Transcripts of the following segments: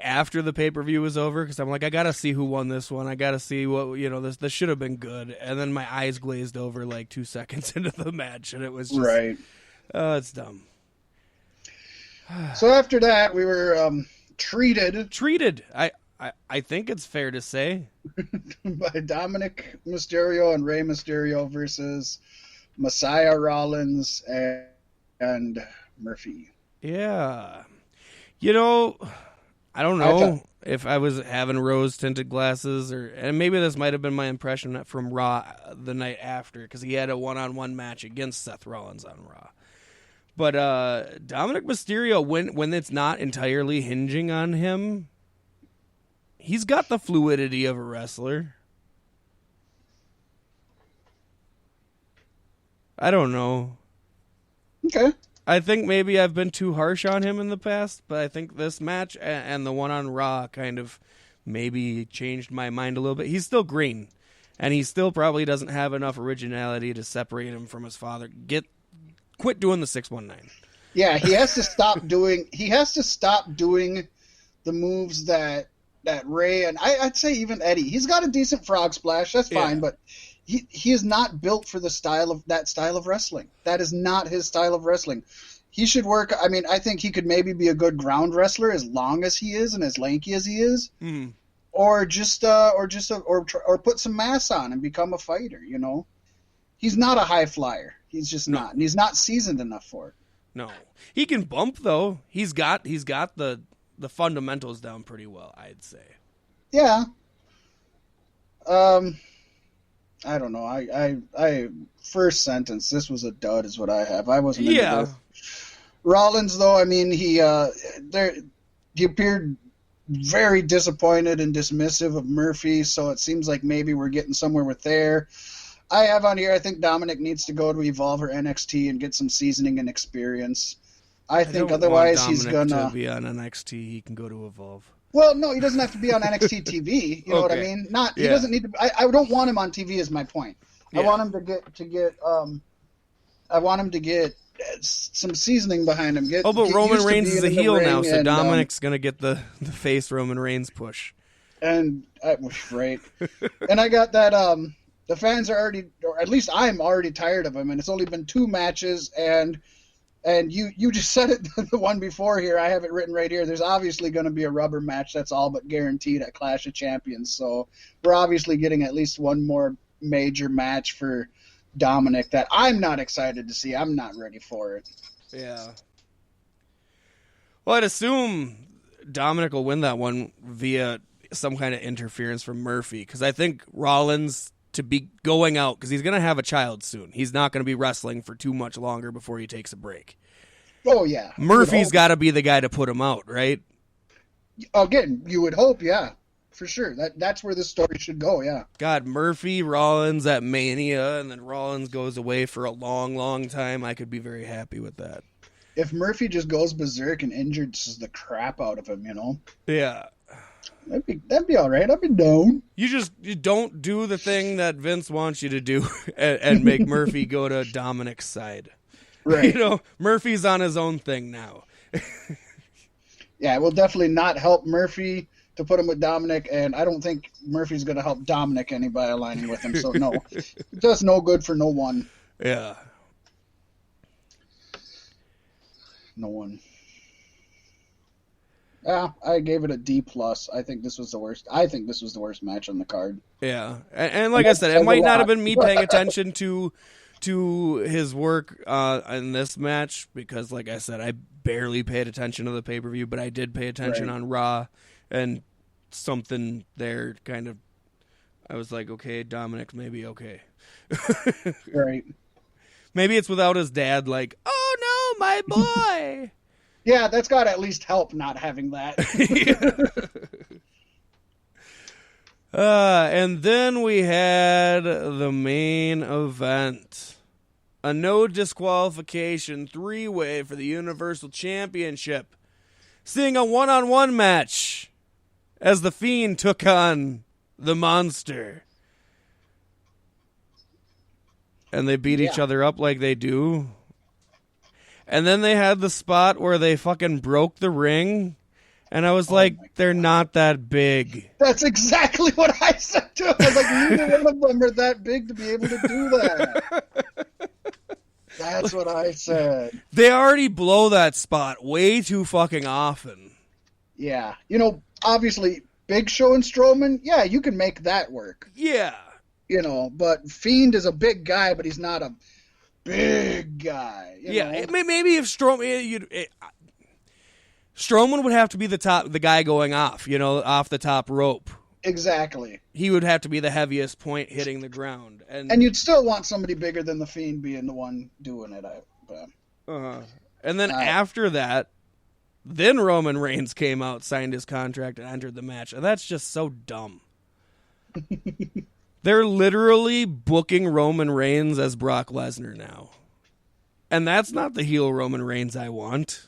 after the pay-per-view was over because I'm like, I got to see who won this one. I got to see what, this should have been good. And then my eyes glazed over like 2 seconds into the match, and it was just, right. It's dumb. So after that, we were treated. I think it's fair to say. By Dominic Mysterio and Rey Mysterio versus Messiah Rollins and Murphy. Yeah. I don't know if I was having rose-tinted glasses, and maybe this might have been my impression from Raw the night after, because he had a one-on-one match against Seth Rollins on Raw. But Dominic Mysterio, when it's not entirely hinging on him, he's got the fluidity of a wrestler. I don't know. Okay. I think maybe I've been too harsh on him in the past, but I think this match and the one on Raw kind of maybe changed my mind a little bit. He's still green, and he still probably doesn't have enough originality to separate him from his father. Quit doing the 619. Yeah, he has to stop doing. He has to stop doing the moves that Ray and I'd say even Eddie. He's got a decent frog splash. That's fine, but he is not built for that style of wrestling. That is not his style of wrestling. He should work. I mean, I think he could maybe be a good ground wrestler as long as he is and as lanky as he is, or put some mass on and become a fighter. He's not a high flyer. He's just not, and he's not seasoned enough for it. No, he can bump though. He's got the fundamentals down pretty well, I'd say. Yeah. I don't know. I first sentence. This was a dud, is what I have. I wasn't into this. Rollins, though, I mean, he appeared very disappointed and dismissive of Murphy. So it seems like maybe we're getting somewhere with there. I have on here. I think Dominic needs to go to Evolve or NXT and get some seasoning and experience. I think otherwise he's gonna be on NXT. He can go to Evolve. Well, no, he doesn't have to be on NXT TV. You know what I mean? He doesn't need to. I don't want him on TV. Is my point. I want him to get some seasoning behind him. But Roman Reigns is a heel now, so Dominic's gonna get the face Roman Reigns push. And right. And I got that. The fans are already, or at least I'm already tired of him. And it's only been 2 matches, and you just said it the one before here. I have it written right here. There's obviously going to be a rubber match. That's all but guaranteed at Clash of Champions. So we're obviously getting at least one more major match for Dominic that I'm not excited to see. I'm not ready for it. Yeah. Well, I'd assume Dominic will win that one via some kind of interference from Murphy, because I think Rollins, to be going out, because he's going to have a child soon. He's not going to be wrestling for too much longer before he takes a break. Oh, yeah. Murphy's got to be the guy to put him out, right? Again, you would hope, yeah. For sure. That's where this story should go, yeah. God, Murphy, Rollins at Mania, and then Rollins goes away for a long, long time. I could be very happy with that. If Murphy just goes berserk and injures the crap out of him, Yeah. That'd be all right. I'd be down. You don't do the thing that Vince wants you to do and make Murphy go to Dominic's side. Right. Murphy's on his own thing now. Yeah, it will definitely not help Murphy to put him with Dominic, and I don't think Murphy's going to help Dominic any by aligning with him. So no, it does no good for no one. Yeah. No one. Yeah, I gave it a D+. I think this was the worst. I think this was the worst match on the card. Yeah, and like I said, it might not have been me paying attention to his work in this match, because, like I said, I barely paid attention to the pay-per-view, but I did pay attention on Raw, and something there kind of, I was like, okay, Dominic's maybe okay. Right. Maybe it's without his dad, like, oh no, my boy. Yeah, that's got to at least help not having that. And then we had the main event. A no disqualification 3-way for the Universal Championship. Seeing a one-on-one match as The Fiend took on the Monster. And they beat each other up like they do. And then they had the spot where they fucking broke the ring And I was like, they're not that big. That's exactly what I said to him. I was like, neither one of them are that big to be able to do that. That's what I said. They already blow that spot way too fucking often. Yeah. You know, obviously, Big Show and Strowman, yeah, you can make that work. Yeah. You know, but Fiend is a big guy, but he's not a big guy. You know? Maybe if Strowman... Strowman would have to be the guy going off, you know, off the top rope. Exactly. He would have to be the heaviest point hitting the ground. And you'd still want somebody bigger than the Fiend being the one doing it. And then after that, then Roman Reigns came out, signed his contract, and entered the match. And that's just so dumb. They're literally booking Roman Reigns as Brock Lesnar now. And that's not the heel Roman Reigns I want.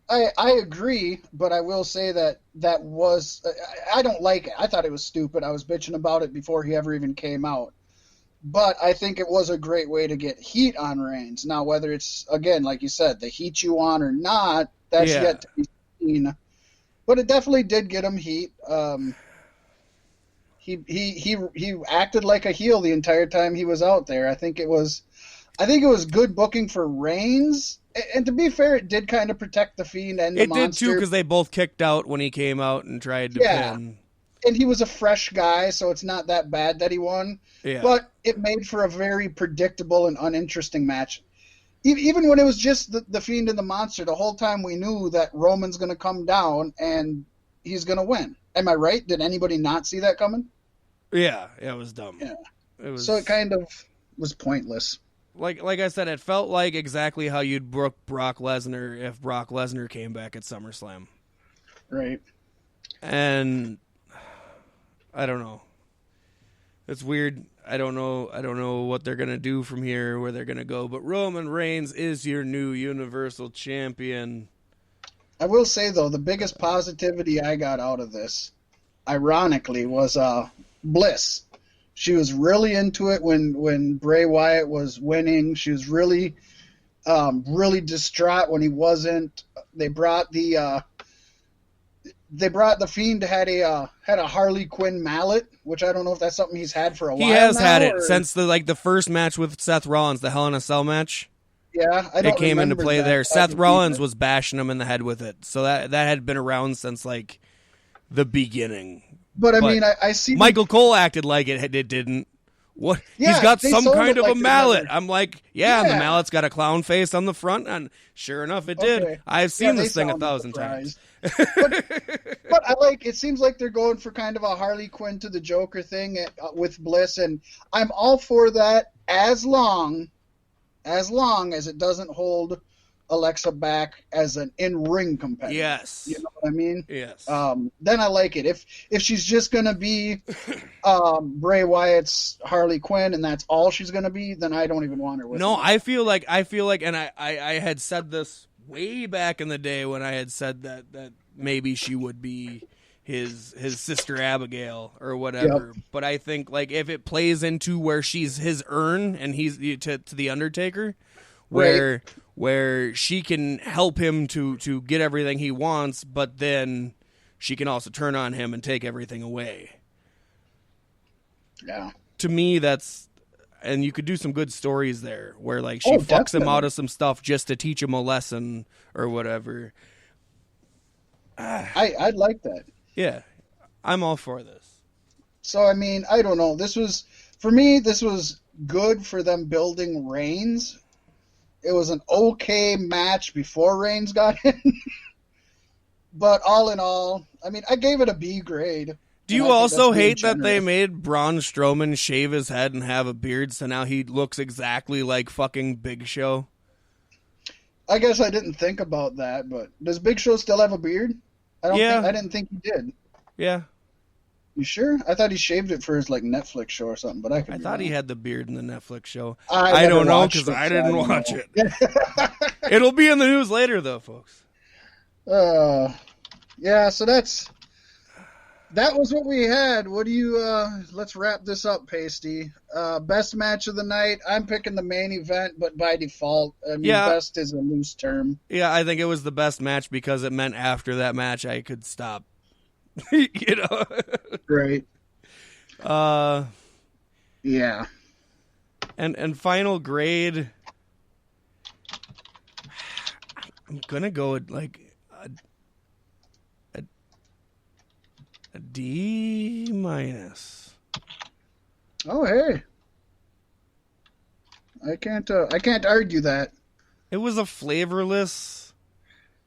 I agree, but I will say that was... I don't like it. I thought it was stupid. I was bitching about it before he ever even came out. But I think it was a great way to get heat on Reigns. Now, whether it's, again, like you said, the heat you want or not, that's yet to be seen. But it definitely did get him heat. He acted like a heel the entire time he was out there. I think it was good booking for Reigns. And to be fair, it did kind of protect the Fiend and the Monster. It did too, because they both kicked out when he came out and tried to pin. And he was a fresh guy, so it's not that bad that he won. Yeah. But it made for a very predictable and uninteresting match. Even when it was just the Fiend and the Monster, the whole time we knew that Roman's going to come down and he's going to win. Am I right? Did anybody not see that coming? Yeah, it was dumb. Yeah. So it kind of was pointless. Like I said, it felt like exactly how you'd book Brock Lesnar if Brock Lesnar came back at SummerSlam. Right. And I don't know. It's weird. I don't know what they're going to do from here, where they're going to go, but Roman Reigns is your new Universal Champion. I will say, though, the biggest positivity I got out of this, ironically, was Bliss. She was really into it when Bray Wyatt was winning. She was really distraught when he wasn't. They brought the Fiend had a Harley Quinn mallet, which I don't know if that's something he's had for a while. He has now, had it since the first match with Seth Rollins, the Hell in a Cell match. Yeah, it came into play there. Seth Rollins was bashing him in the head with it, so that had been around since like the beginning. But I mean, I see Michael Cole acted like it didn't. What? Yeah, he's got some kind of like a mallet. I'm like, and the mallet's got a clown face on the front, and sure enough, it did. I've seen this thing 1,000 times. but I like. It seems like they're going for kind of a Harley Quinn to the Joker thing with Bliss, and I'm all for that as long as it doesn't hold Alexa back as an in-ring competitor. Yes. You know what I mean? Yes. Then I like it. If she's just going to be Bray Wyatt's Harley Quinn and that's all she's going to be, then I don't even want her with me. I feel like, and I had said this way back in the day when I had said that maybe she would be his sister Abigail or whatever. Yep. But I think like if it plays into where she's his urn and he's to the Undertaker, where she can help him to get everything he wants, but then she can also turn on him and take everything away. Yeah. To me, and you could do some good stories there where like she fucks him out of some stuff just to teach him a lesson or whatever. I'd like that. Yeah. I'm all for this. So, I mean, I don't know. For me, this was good for them building Reigns. It was an okay match before Reigns got in. But all in all, I mean, I gave it a B grade. Do you also hate that they made Braun Strowman shave his head and have a beard, so now he looks exactly like fucking Big Show? I guess I didn't think about that, but does Big Show still have a beard? I didn't think he did. Yeah. You sure? I thought he shaved it for his like Netflix show or something, but I thought he had the beard in the Netflix show. I don't know because I didn't watch it. It'll be in the news later, though, folks. Yeah. So that's that was what we had. What do you? Let's wrap this up, Pasty. Best match of the night. I'm picking the main event, but by default, I mean Yeah. best is a loose term. Yeah, I think it was the best match because it meant after that match I could stop. You know. Right. Yeah. And final grade, I'm gonna go with like a D minus. Oh, hey. I can't argue that. It was a flavorless,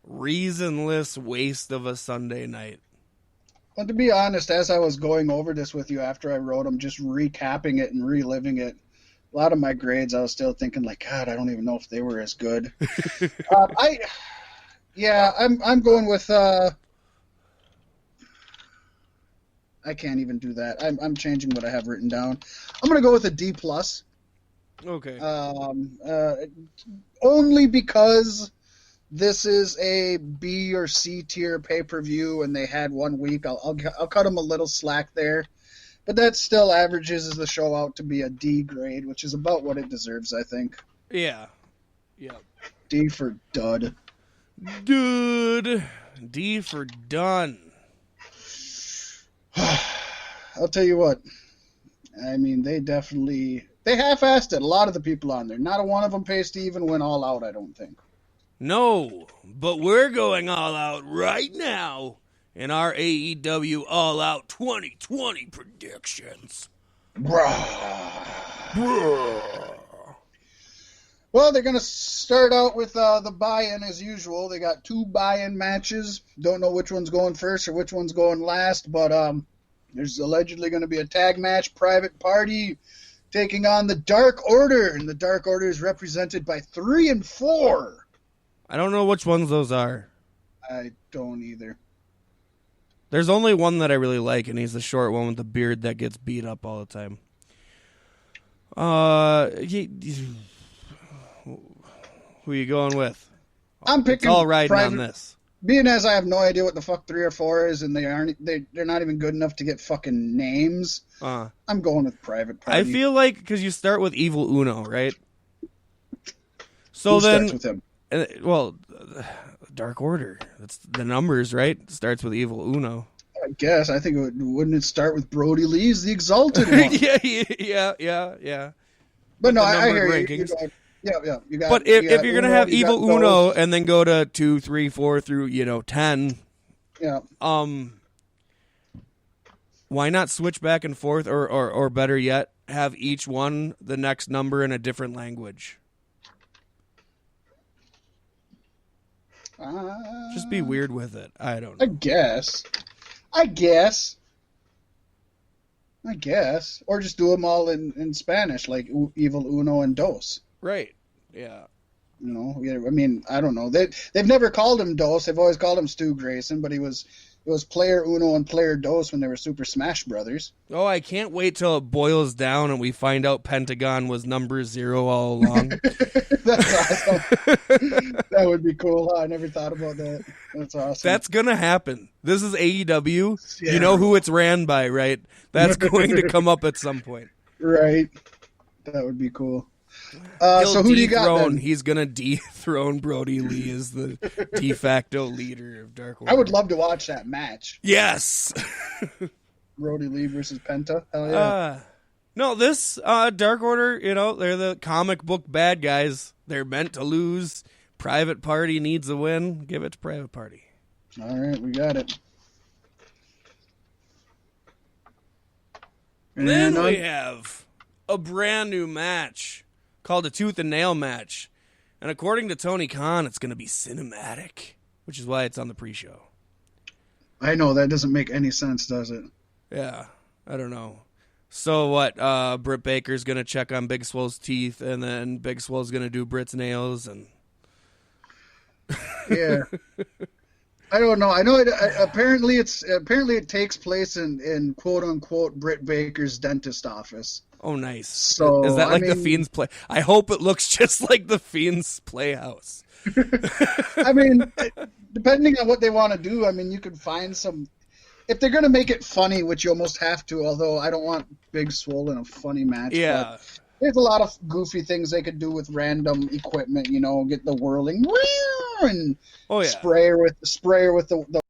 reasonless waste of a Sunday night. Well, to be honest, as I was going over this with you after I wrote them, just recapping it and reliving it, a lot of my grades, I was still thinking like, God, I don't even know if they were as good. I'm going with. I can't even do that. I'm changing what I have written down. I'm going to go with a D plus. Okay. Only because this is a B or C tier pay-per-view, and they had 1 week. I'll cut them a little slack there, but that still averages the show out to be a D grade, which is about what it deserves, I think. Yeah. Yeah. D for dud. Dude. D for done. I'll tell you what. I mean, they half-assed it. A lot of the people on there. Not a one of them pays to even went all out, I don't think. No, but we're going all out right now in our AEW All Out 2020 predictions. Well, they're going to start out with the buy-in as usual. They got 2 buy-in matches. Don't know which one's going first or which one's going last, but there's allegedly going to be a tag match, Private Party, taking on the Dark Order, and the Dark Order is represented by 3 and 4. I don't know which ones those are. I don't either. There's only one that I really like, and he's the short one with the beard that gets beat up all the time. Who are you going with? I'm picking it's all riding Private, on this. Being as I have no idea what the fuck 3 or 4 is, and they're not even good enough to get fucking names. I'm going with Private Party. I feel like because you start with Evil Uno, right? So Who then, starts with him? Well, Dark Order. That's the numbers, right? It starts with Evil Uno. I guess. I think wouldn't it start with Brody Lee's the Exalted One? yeah. But no, I numbered hear rankings. You. You got. But if you're gonna have Evil Uno and then go to 2, 3, 4 through 10, yeah. Why not switch back and forth, or better yet, have each one the next number in a different language? Just be weird with it. I don't know. I guess. Or just do them all in Spanish, like Evil Uno and Dos. Right. Yeah. You know, I mean, I don't know. They've never called him Dos. They've always called him Stu Grayson, but it was Player Uno and Player Dos when they were Super Smash Brothers. Oh, I can't wait till it boils down and we find out Pentagon was number 0 all along. That's awesome. That would be cool. Huh? I never thought about that. That's awesome. That's going to happen. This is AEW. Yeah. You know who it's ran by, right? That's going to come up at some point. Right. That would be cool. So who do you got then? He's going to dethrone Brody Lee as the de facto leader of Dark Order. I would love to watch that match. Yes. Brody Lee versus Penta. Hell yeah. No, this Dark Order, they're the comic book bad guys. They're meant to lose. Private Party needs a win. Give it to Private Party. All right, we got it. And then we have a brand new match called a Tooth and Nail match. And according to Tony Khan, it's going to be cinematic, which is why it's on the pre-show. I know, that doesn't make any sense, does it? Yeah, I don't know. So what, Britt Baker's going to check on Big Swole's teeth, and then Big Swole's going to do Britt's nails, and... Yeah. I don't know. I know apparently it takes place in quote-unquote Britt Baker's dentist office. Oh, nice. So, is that like the Fiend's play? I hope it looks just like the Fiend's Playhouse. I mean, depending on what they want to do, I mean, you could find some... if they're gonna make it funny, which you almost have to, although I don't want Big Swole in a funny match. Yeah. But there's a lot of goofy things they could do with random equipment, get the whirling and Oh yeah. sprayer with the